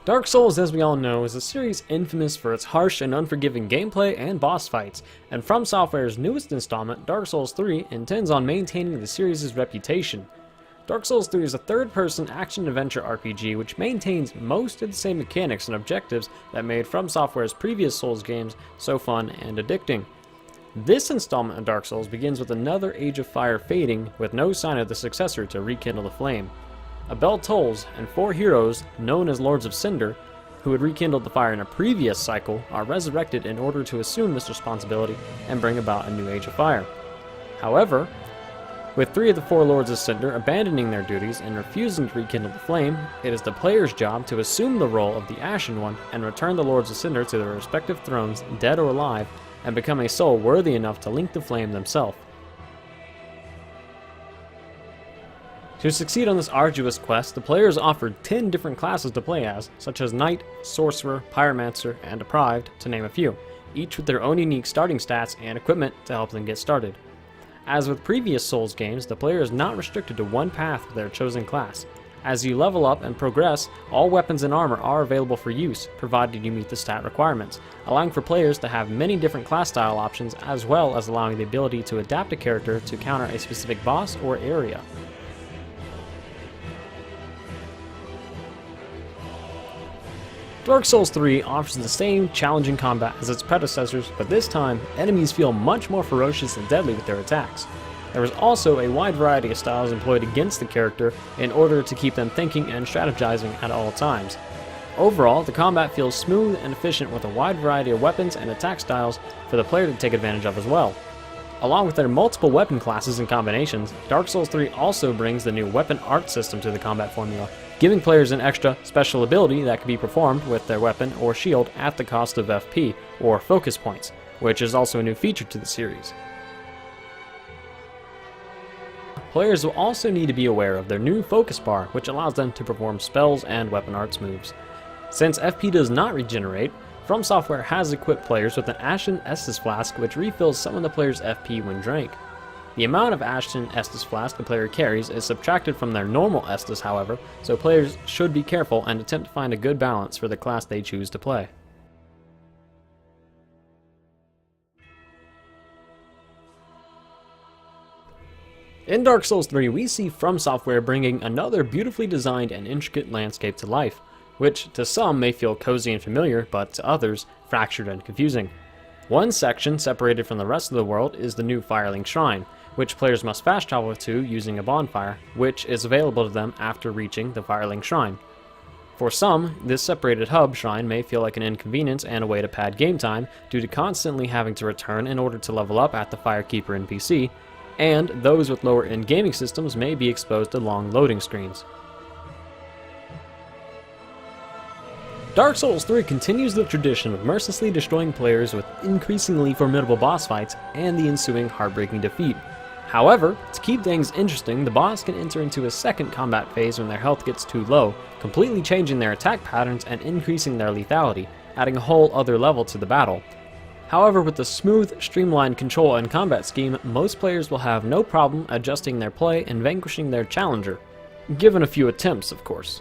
Dark Souls, as we all know, is a series infamous for its harsh and unforgiving gameplay and boss fights, and From Software's newest installment, Dark Souls 3, intends on maintaining the series' reputation. Dark Souls 3 is a third-person action-adventure RPG which maintains most of the same mechanics and objectives that made From Software's previous Souls games so fun and addicting. This installment of Dark Souls begins with another Age of Fire fading, with no sign of the successor to rekindle the flame. A bell tolls, and 4 heroes, known as Lords of Cinder, who had rekindled the fire in a previous cycle, are resurrected in order to assume this responsibility and bring about a new Age of Fire. However, with 3 of the 4 Lords of Cinder abandoning their duties and refusing to rekindle the flame, it is the player's job to assume the role of the Ashen One and return the Lords of Cinder to their respective thrones, dead or alive, and become a soul worthy enough to link the flame themselves. To succeed on this arduous quest, the player is offered 10 different classes to play as, such as Knight, Sorcerer, Pyromancer, and Deprived, to name a few, each with their own unique starting stats and equipment to help them get started. As with previous Souls games, the player is not restricted to one path for their chosen class. As you level up and progress, all weapons and armor are available for use, provided you meet the stat requirements, allowing for players to have many different class style options as well as allowing the ability to adapt a character to counter a specific boss or area. Dark Souls 3 offers the same challenging combat as its predecessors, but this time, enemies feel much more ferocious and deadly with their attacks. There is also a wide variety of styles employed against the character in order to keep them thinking and strategizing at all times. Overall, the combat feels smooth and efficient with a wide variety of weapons and attack styles for the player to take advantage of as well. Along with their multiple weapon classes and combinations, Dark Souls 3 also brings the new weapon art system to the combat formula, giving players an extra special ability that can be performed with their weapon or shield at the cost of FP, or focus points, which is also a new feature to the series. Players will also need to be aware of their new focus bar, which allows them to perform spells and weapon arts moves. Since FP does not regenerate, From Software has equipped players with an Ashen Estus Flask which refills some of the player's FP when drank. The amount of Ashen Estus Flask the player carries is subtracted from their normal Estus, however, so players should be careful and attempt to find a good balance for the class they choose to play. In Dark Souls 3, we see From Software bringing another beautifully designed and intricate landscape to life, which to some may feel cozy and familiar, but to others, fractured and confusing. One section separated from the rest of the world is the new Firelink Shrine, which players must fast travel to using a bonfire, which is available to them after reaching the Firelink Shrine. For some, this separated hub shrine may feel like an inconvenience and a way to pad game time due to constantly having to return in order to level up at the Firekeeper NPC, and those with lower-end gaming systems may be exposed to long loading screens. Dark Souls 3 continues the tradition of mercilessly destroying players with increasingly formidable boss fights and the ensuing heartbreaking defeat. However, to keep things interesting, the boss can enter into a second combat phase when their health gets too low, completely changing their attack patterns and increasing their lethality, adding a whole other level to the battle. However, with the smooth, streamlined control and combat scheme, most players will have no problem adjusting their play and vanquishing their challenger, given a few attempts, of course.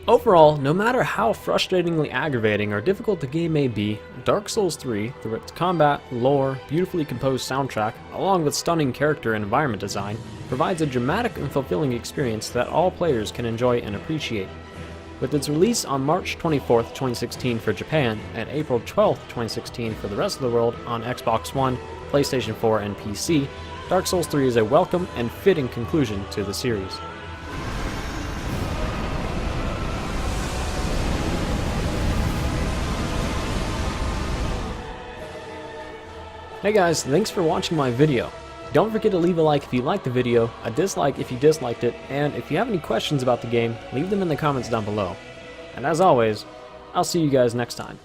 Overall, no matter how frustratingly aggravating or difficult the game may be, Dark Souls 3, through its combat, lore, beautifully composed soundtrack, along with stunning character and environment design, provides a dramatic and fulfilling experience that all players can enjoy and appreciate. With its release on March 24th, 2016 for Japan, and April 12th, 2016 for the rest of the world on Xbox One, PlayStation 4, and PC, Dark Souls 3 is a welcome and fitting conclusion to the series. Hey guys, thanks for watching my video. Don't forget to leave a like if you liked the video, a dislike if you disliked it, and if you have any questions about the game, leave them in the comments down below. And as always, I'll see you guys next time.